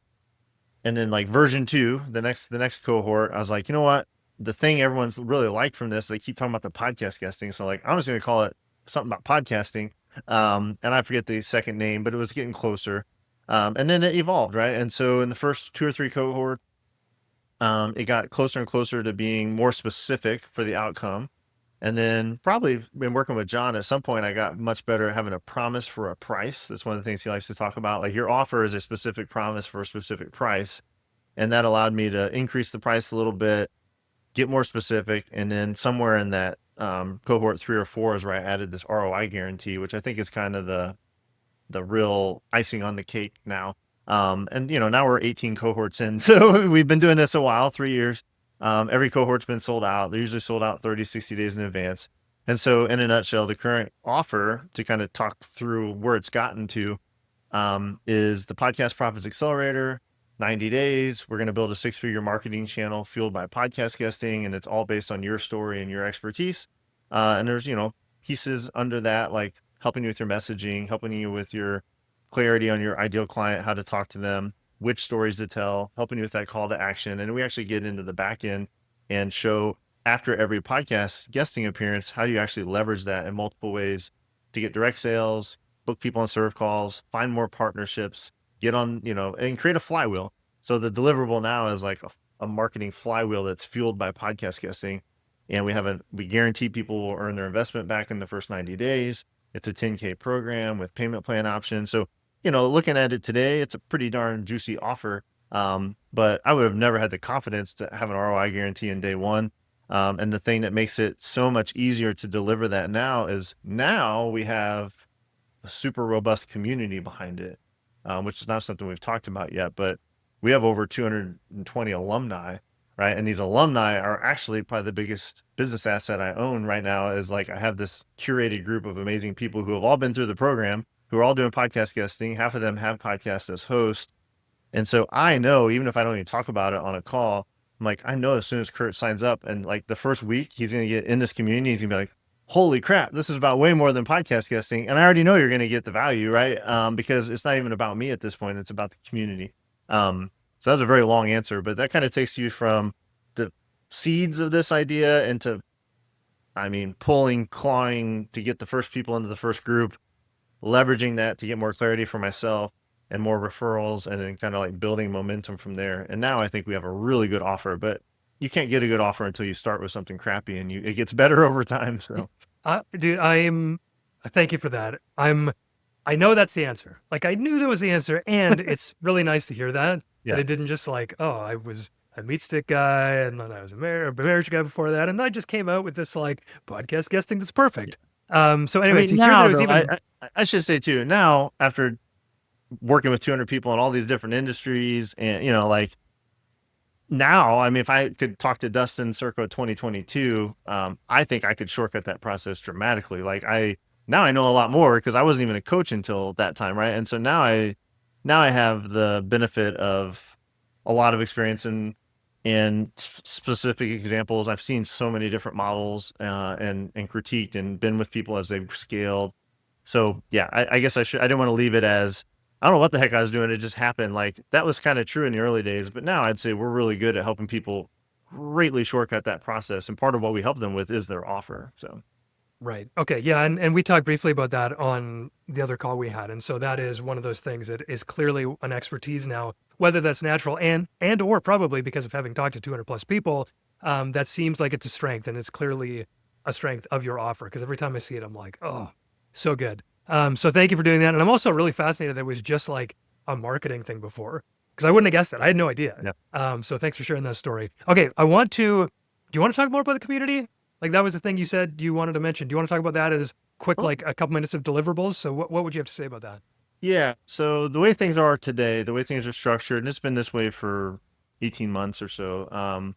And then like version 2, the next cohort, I was like, you know what? The thing everyone's really liked from this, they keep talking about the podcast guesting. So like, I'm just going to call it something about podcasting. And I forget the second name, but it was getting closer. And then it evolved, right? And so in the first 2 or 3 cohort, it got closer and closer to being more specific for the outcome. And then probably been working with John at some point, I got much better at having a promise for a price. That's one of the things he likes to talk about. Like your offer is a specific promise for a specific price. And that allowed me to increase the price a little bit, get more specific. And then somewhere in that cohort 3 or 4 is where I added this ROI guarantee, which I think is kind of the real icing on the cake now. And now we're 18 cohorts in. So we've been doing this a while, 3 years. Every cohort's been sold out. They're usually sold out 30, 60 days in advance. And so in a nutshell, the current offer, to kind of talk through where it's gotten to, is the Podcast Profits Accelerator, 90 days. We're going to build a 6-figure marketing channel fueled by podcast guesting, and it's all based on your story and your expertise. And there's, pieces under that, like helping you with your messaging, helping you with your clarity on your ideal client, how to talk to them, which stories to tell, helping you with that call to action. And we actually get into the back end and show after every podcast guesting appearance, how do you actually leverage that in multiple ways to get direct sales, book people on serve calls, find more partnerships, get on, and create a flywheel. So the deliverable now is like a marketing flywheel that's fueled by podcast guesting. And we guarantee people will earn their investment back in the first 90 days. It's a 10K program with payment plan options. So, looking at it today, it's a pretty darn juicy offer. But I would have never had the confidence to have an ROI guarantee in day one. And the thing that makes it so much easier to deliver that now is now we have a super robust community behind it, which is not something we've talked about yet, but we have over 220 alumni, right? And these alumni are actually probably the biggest business asset I own right now. Is like I have this curated group of amazing people who have all been through the program, who are all doing podcast guesting. Half of them have podcasts as hosts. And so I know, even if I don't even talk about it on a call, I'm like, I know as soon as Kurt signs up and like the first week he's going to get in this community, he's going to be like, holy crap, this is about way more than podcast guesting. And I already know you're going to get the value, right? Because it's not even about me at this point. It's about the community. So that's a very long answer, but that kind of takes you from the seeds of this idea into, pulling, clawing to get the first people into the first group, leveraging that to get more clarity for myself and more referrals, and then kind of like building momentum from there. And now I think we have a really good offer, but you can't get a good offer until you start with something crappy, and it gets better over time. So, Dude, thank you for that. I know that's the answer. Like I knew that was the answer, and it's really nice to hear that yeah, it didn't just like, oh, I was a meat stick guy, and then I was a marriage guy before that, and I just came out with this like podcast guesting that's perfect. So anyway, to hear that now it was though, even I should say too, now after working with 200 people in all these different industries, and like now, if I could talk to Dustin circa 2022, I think I could shortcut that process dramatically. Like now I know a lot more because I wasn't even a coach until that time, right? And so now I have the benefit of a lot of experience in specific examples. I've seen so many different models and critiqued and been with people as they've scaled. So yeah, I guess I didn't want to leave it as, I don't know what the heck I was doing. It just happened. Like that was kind of true in the early days, but now I'd say we're really good at helping people greatly shortcut that process. And part of what we help them with is their offer. So right. Okay. Yeah. And we talked briefly about that on the other call we had. And so that is one of those things that is clearly an expertise now, whether that's natural or probably because of having talked to 200 plus people, that seems like it's a strength, and it's clearly a strength of your offer. Cause every time I see it, I'm like, oh, so good. So thank you for doing that. And I'm also really fascinated that it was just like a marketing thing before, because I wouldn't have guessed that. I had no idea. yeah. So thanks for sharing that story. Okay. Do you want to talk more about the community? Like that was the thing you said you wanted to mention. Do you want to talk about that as quick, like a couple minutes of deliverables? So what would you have to say about that? Yeah. So the way things are today, the way things are structured, and it's been this way for 18 months or so.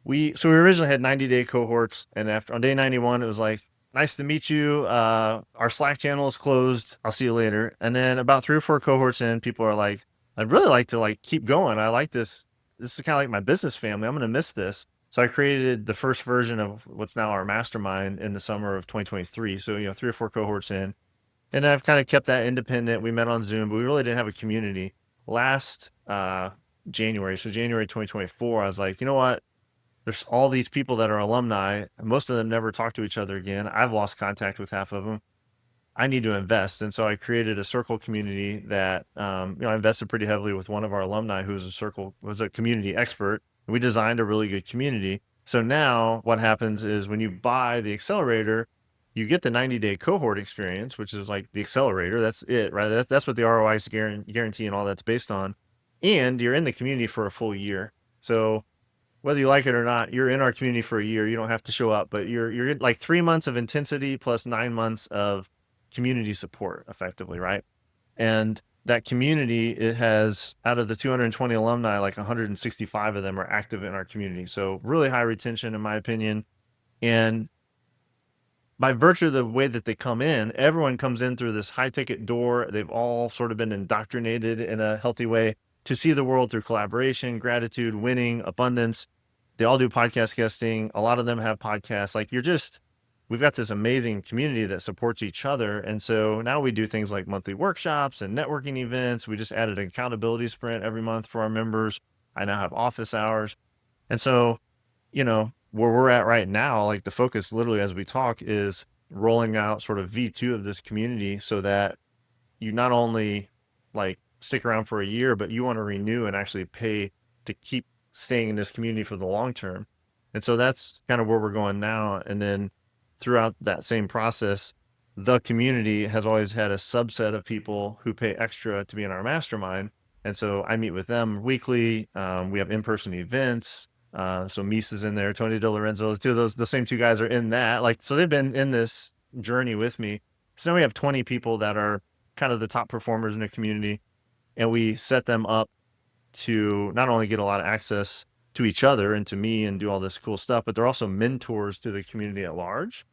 We originally had 90-day cohorts, and after on day 91, it was like, nice to meet you. Our Slack channel is closed. I'll see you later. And then about 3 or 4 cohorts in, people are like, I'd really like to like keep going. I like this. This is kind of like my business family. I'm going to miss this. So I created the first version of what's now our mastermind in the summer of 2023. So, 3 or 4 cohorts in, and I've kind of kept that independent. We met on Zoom, but we really didn't have a community. Last January, so January 2024, I was like, you know what? There's all these people that are alumni. Most of them never talk to each other again. I've lost contact with half of them. I need to invest. And so I created a circle community that, I invested pretty heavily with one of our alumni who was a community expert. We designed a really good community. So now what happens is when you buy the accelerator, you get the 90-day cohort experience, which is like the accelerator. That's it, right? That's what the ROI guarantee and all that's based on. And you're in the community for a full year. So whether you like it or not, you're in our community for a year. You don't have to show up, but you're like 3 months of intensity plus 9 months of community support effectively, right? And that community, it has, out of the 220 alumni, like 165 of them are active in our community. So really high retention in my opinion. And by virtue of the way that they come in, everyone comes in through this high ticket door. They've all sort of been indoctrinated in a healthy way to see the world through collaboration, gratitude, winning, abundance. They all do podcast guesting. A lot of them have podcasts. Like we've got this amazing community that supports each other. And so now we do things like monthly workshops and networking events. We just added an accountability sprint every month for our members. I now have office hours. And so, where we're at right now, like the focus literally as we talk is rolling out sort of V2 of this community so that you not only like stick around for a year, but you want to renew and actually pay to keep staying in this community for the long term. And so that's kind of where we're going now. And then throughout that same process, the community has always had a subset of people who pay extra to be in our mastermind. And so I meet with them weekly. We have in-person events. So Misa's in there, Tony DiLorenzo, the same two guys are in that. Like, so they've been in this journey with me. So now we have 20 people that are kind of the top performers in the community, and we set them up to not only get a lot of access to each other and to me and do all this cool stuff, but they're also mentors to the community at large.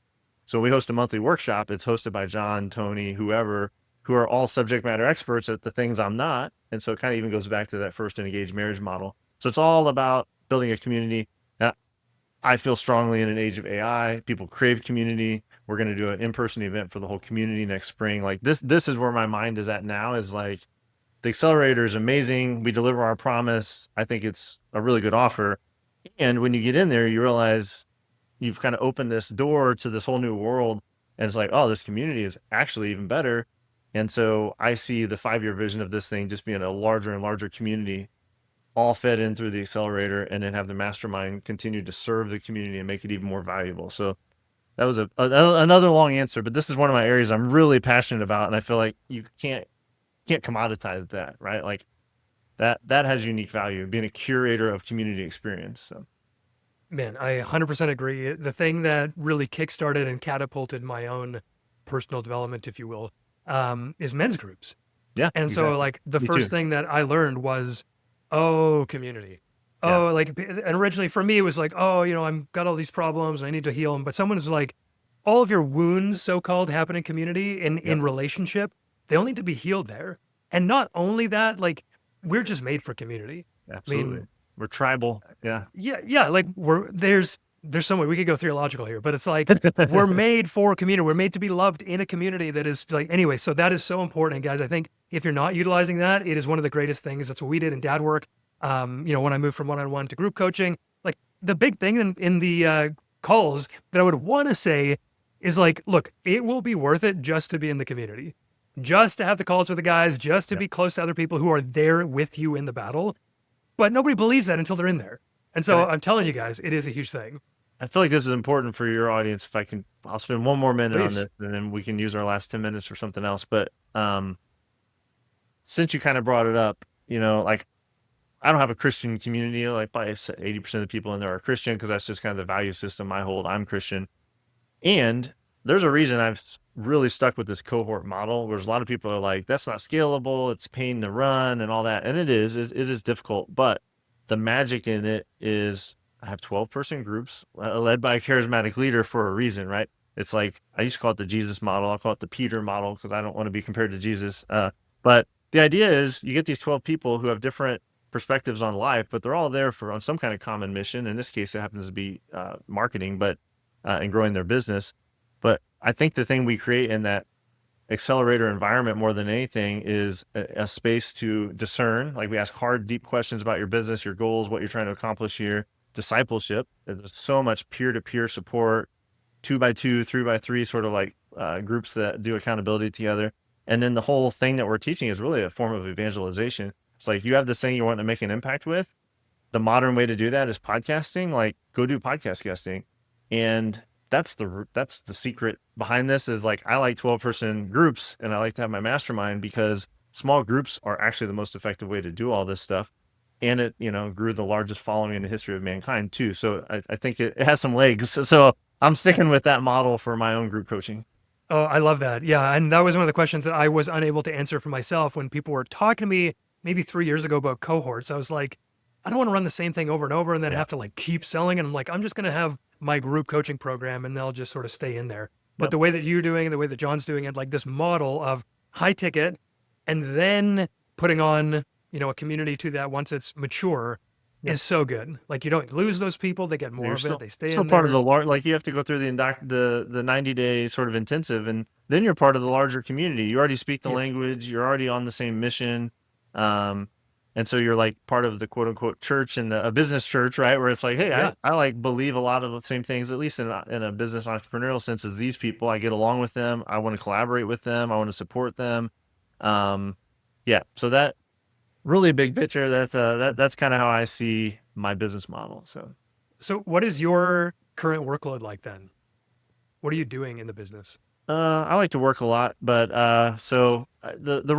So we host a monthly workshop. It's hosted by John, Tony, whoever, who are all subject matter experts at the things I'm not. And so it kind of even goes back to that first engaged marriage model. So it's all about building a community. Now, I feel strongly in an age of AI, people crave community. We're going to do an in-person event for the whole community next spring. Like this is where my mind is at now, is like, the accelerator is amazing. We deliver our promise. I think it's a really good offer. And when you get in there, you realize you've kind of opened this door to this whole new world. And it's like, oh, this community is actually even better. And so I see the 5-year vision of this thing just being a larger and larger community, all fed in through the accelerator, and then have the mastermind continue to serve the community and make it even more valuable. So that was another long answer, but this is one of my areas I'm really passionate about. And I feel like you can't commoditize that, right? Like that has unique value, being a curator of community experience. So Man, I 100% agree. The thing that really kickstarted and catapulted my own personal development, if you will, is men's groups. yeah, And so, exactly. like, the Me too. first thing that I learned was, oh, community. Yeah. Oh, like, and originally for me, it was like, oh, I've got all these problems and I need to heal them. But someone was like, all of your wounds, so called, happen in community, in Yep. relationship. They all need to be healed there. And not only that, like, we're just made for community. I Absolutely. mean, We're tribal. Yeah. yeah, like there's some way we could go theological here, but it's like we're made for community. We're made to be loved in a community that is like, anyway. So that is so important, guys. I think if you're not utilizing that, it is one of the greatest things. That's what we did in dad work. When I moved from one-on-one to group coaching, like the big thing in the calls that I would want to say is like, look, it will be worth it just to be in the community, just to have the calls with the guys, just to Yep. be close to other people who are there with you in the battle. But nobody believes that until they're in there. And so I'm telling you guys, it is a huge thing. I feel like this is important for your audience. If I can, I'll spend one more minute on Please. this, and then we can use our last 10 minutes for something else. But since you kind of brought it up, like, I don't have a Christian community. Like, probably 80% of the people in there are Christian, because that's just kind of the value system I hold. I'm Christian. And there's a reason I've really stuck with this cohort model, where a lot of people are like, that's not scalable, it's a pain to run and all that. And it is difficult, but the magic in it is I have 12-person groups led by a charismatic leader for a reason, right? It's like, I used to call it the Jesus model. I'll call it the Peter model, because I don't want to be compared to Jesus. But the idea is you get these 12 people who have different perspectives on life, but they're all there on some kind of common mission. In this case, it happens to be marketing, but and growing their business. But I think the thing we create in that accelerator environment more than anything is a space to discern. Like, we ask hard, deep questions about your business, your goals, what you're trying to accomplish here. Discipleship. There's so much peer-to-peer support, 2x2, 3x3, sort of like groups that do accountability together. And then the whole thing that we're teaching is really a form of evangelization. It's like, you have this thing you want to make an impact with. The modern way to do that is podcasting. Like, go do podcast guesting. And that's the secret behind this, is like, I like 12-person groups, and I like to have my mastermind, because small groups are actually the most effective way to do all this stuff. And it, grew the largest following in the history of mankind too. So I think it has some legs. So I'm sticking with that model for my own group coaching. Oh, I love that. Yeah. And that was one of the questions that I was unable to answer for myself when people were talking to me maybe 3 years ago about cohorts. I was like, I don't want to run the same thing over and over and then have to like keep selling. And I'm like, I'm just going to have my group coaching program and they'll just sort of stay in there. But Yep. the way that you're doing it, the way that John's doing it, like this model of high ticket and then putting on, a community to that once it's mature Yep. is so good. Like, you don't lose those people. They get more You're of still, it. They stay still in part there. of the large, like, you have to go through the 90-day sort of intensive, and then you're part of the larger community. You already speak the Yep. language. You're already on the same mission. And so you're like part of the quote unquote church, and a business church, right? Where it's like, hey, Yeah. I like believe a lot of the same things, at least in a business entrepreneurial sense, as these people. I get along with them. I want to collaborate with them. I want to support them. Yeah. So that really big picture, that's kind of how I see my business model. So So what is your current workload like then? What are you doing in the business? I like to work a lot, but the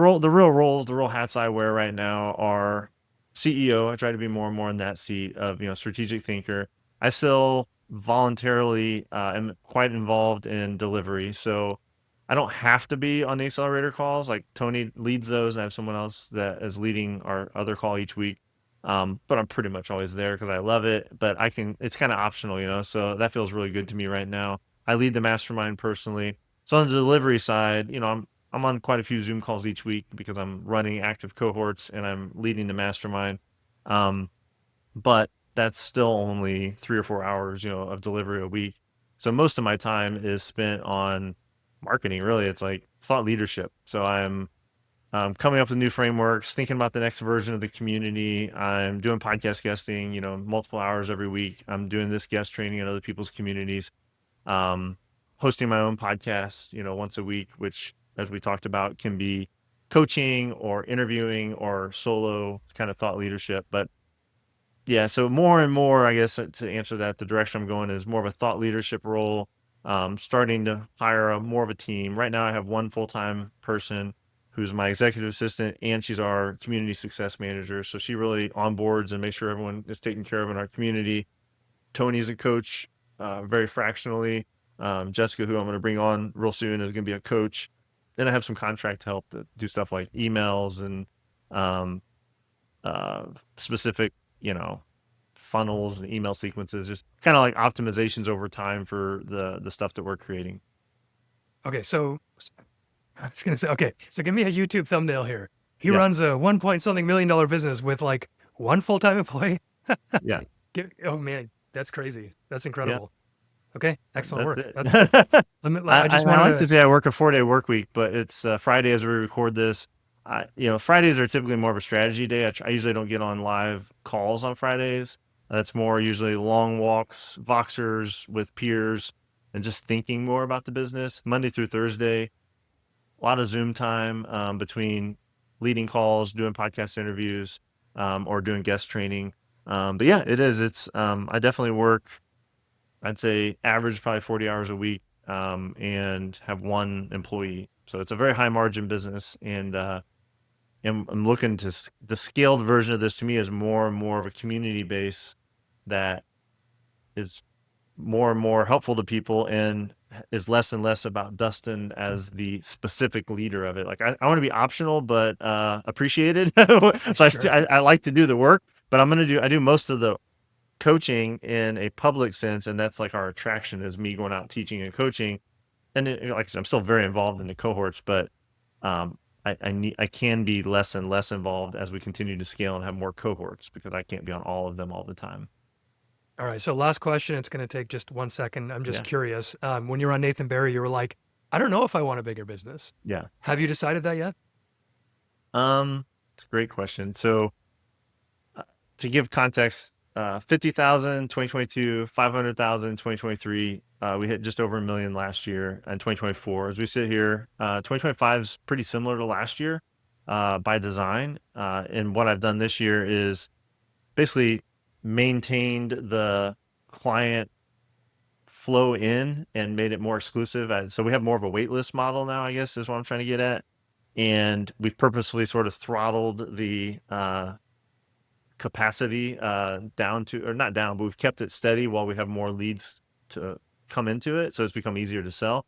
real hats I wear right now are CEO. I try to be more and more in that seat of strategic thinker. I still voluntarily am quite involved in delivery, so I don't have to be on the accelerator calls. Like Tony leads those. I have someone else that is leading our other call each week. But I'm pretty much always there because I love it. But I can, it's kind of optional, so that feels really good to me right now. I lead the mastermind personally. So on the delivery side, I'm on quite a few Zoom calls each week because I'm running active cohorts and I'm leading the mastermind. Um, but that's still only 3 or 4 hours, of delivery a week. So most of my time is spent on marketing. Really, it's like thought leadership. So I'm coming up with new frameworks, thinking about the next version of the community. I'm doing podcast guesting, multiple hours every week. I'm doing this guest training in other people's communities. Um, Hosting my own podcast, once a week, which, as we talked about, can be coaching or interviewing or solo kind of thought leadership. But yeah, so more and more, I guess, to answer that, the direction I'm going is more of a thought leadership role. Starting to hire more of a team. Right now, I have one full-time person who's my executive assistant, and she's our community success manager. So she really onboards and makes sure everyone is taken care of in our community. Tony's a coach, very fractionally. Jessica, who I'm going to bring on real soon, is going to be a coach. Then I have some contract help to do stuff like emails and um, specific, funnels and email sequences, just kind of like optimizations over time for the stuff that we're creating. Okay, so I was gonna say, okay, so give me a YouTube thumbnail here. He Yeah, runs a 1 point something million dollar business with like one full-time employee. yeah, Oh man, that's crazy. That's yeah. incredible. Okay, excellent That's work. it. That's I just I wanted like to to. say I work a 4-day work week, but it's Friday as we record this. Fridays are typically more of a strategy day. I usually don't get on live calls on Fridays. That's more usually long walks, Voxers with peers, and just thinking more about the business. Monday through Thursday, a lot of Zoom time between leading calls, doing podcast interviews, or doing guest training. But yeah, it is. I definitely work. I'd say average probably 40 hours a week, and have one employee. So it's a very high margin business. And I'm looking to the scaled version of this to me is more and more of a community base that is more and more helpful to people and is less and less about Dustin as the specific leader of it. Like I want to be optional, but appreciated. So Sure. I like to do the work, but I do most of the coaching in a public sense, and that's like our attraction is me going out teaching and coaching. And like I said, I'm still very involved in the cohorts, but um, I can be less and less involved as we continue to scale and have more cohorts because I can't be on all of them all the time. All right. So last question. It's going to take just 1 second. I'm just Yeah, curious. When you were on Nathan Barry, you were like, I don't know if I want a bigger business. yeah. Have you decided that yet? It's a great question. So to give context, 50,000 2022, 500,000 2023. We hit just over 1 million last year in 2024. As we sit here, 2025 is pretty similar to last year by design. And what I've done this year is basically maintained the client flow in and made it more exclusive. So we have more of a wait list model now, I guess is what I'm trying to get at. And we've purposefully sort of throttled the capacity down to, or not down, but we've kept it steady while we have more leads to come into it. So it's become easier to sell.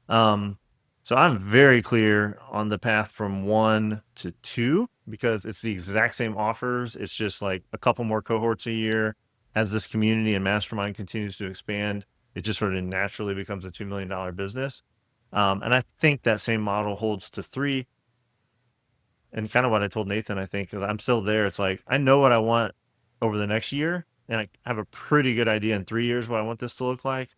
Um, so I'm very clear on the path from 1 to 2 because it's the exact same offers. It's just like a couple more cohorts a year. As this community and mastermind continues to expand, it just sort of naturally becomes a $2 million business. And I think that same model holds to 3. And kind of what I told Nathan, I think, because I'm still there. It's like, I know what I want over the next year, and I have a pretty good idea in 3 years what I want this to look like.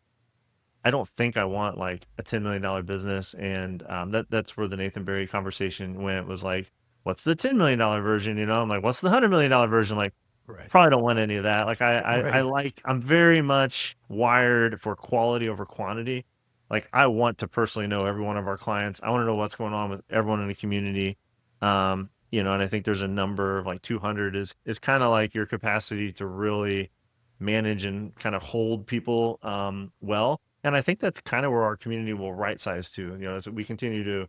I don't think I want like a $10 million business. And that's where the Nathan Barry conversation went, was like, what's the $10 million version? I'm like, what's the $100 million version? Like, Right. probably don't want any of that. Like Right. I'm very much wired for quality over quantity. Like I want to personally know every one of our clients. I want to know what's going on with everyone in the community. And I think there's a number of like 200 is kind of like your capacity to really manage and kind of hold people well. And I think that's kind of where our community will right size to. You know, as we continue to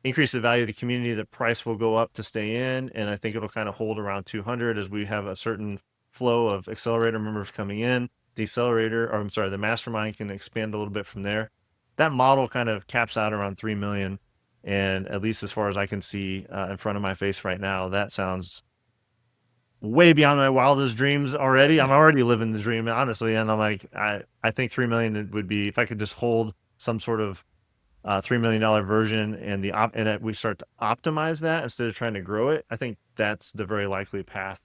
increase the value of the community, the price will go up to stay in. And I think it'll kind of hold around 200 as we have a certain flow of accelerator members coming in. The accelerator, or I'm sorry, the mastermind can expand a little bit from there. That model kind of caps out around 3 million. And at least as far as I can see in front of my face right now, that sounds way beyond my wildest dreams already. I'm already living the dream, honestly. And I'm like, I think 3 million would be, if I could just hold some sort of $3 million version and we start to optimize that instead of trying to grow it. I think that's the very likely path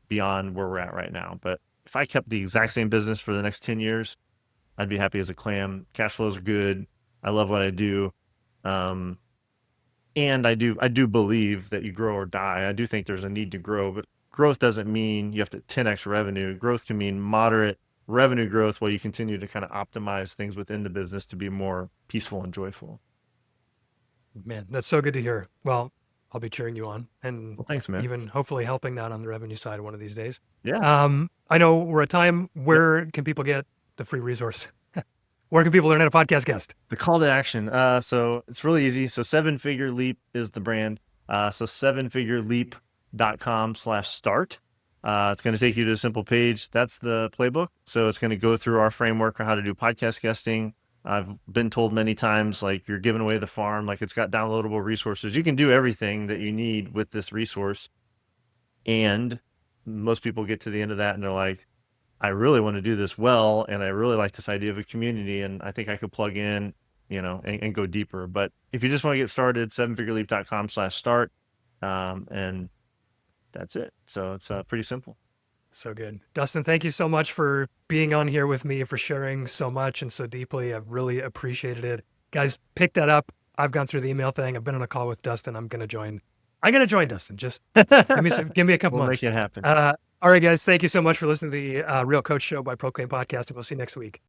beyond where we're at right now. But if I kept the exact same business for the next 10 years, I'd be happy as a clam. Cash flows are good. I love what I do. And I do believe that you grow or die. I do think there's a need to grow, but growth doesn't mean you have to 10x revenue. Growth can mean moderate revenue growth while you continue to kind of optimize things within the business to be more peaceful and joyful. Man, that's so good to hear. Well, I'll be cheering you on, and Well, thanks, man. even hopefully helping that on the revenue side one of these days. Yeah. I know we're at time. Where can people get the free resource? Where can people learn how to podcast guest? The call to action. So it's really easy. So 7-Figure Leap is the brand. So 7figureleap.com/start. It's going to take you to a simple page. That's the playbook. So it's going to go through our framework for how to do podcast guesting. I've been told many times, like, you're giving away the farm, like it's got downloadable resources. You can do everything that you need with this resource. And most people get to the end of that and they're like, I really want to do this well. And I really like this idea of a community. And I think I could plug in, and go deeper. But if you just want to get started, 7figureleap.com/start. And that's it. So it's pretty simple. So good. Dustin, thank you so much for being on here with me, for sharing so much and so deeply. I've really appreciated it. Guys, pick that up. I've gone through the email thing. I've been on a call with Dustin. I'm going to join Dustin. Just give me a couple We'll months. make it happen. All right, guys. Thank you so much for listening to the Real Coach Show by Proclaim Podcast, and we'll see you next week.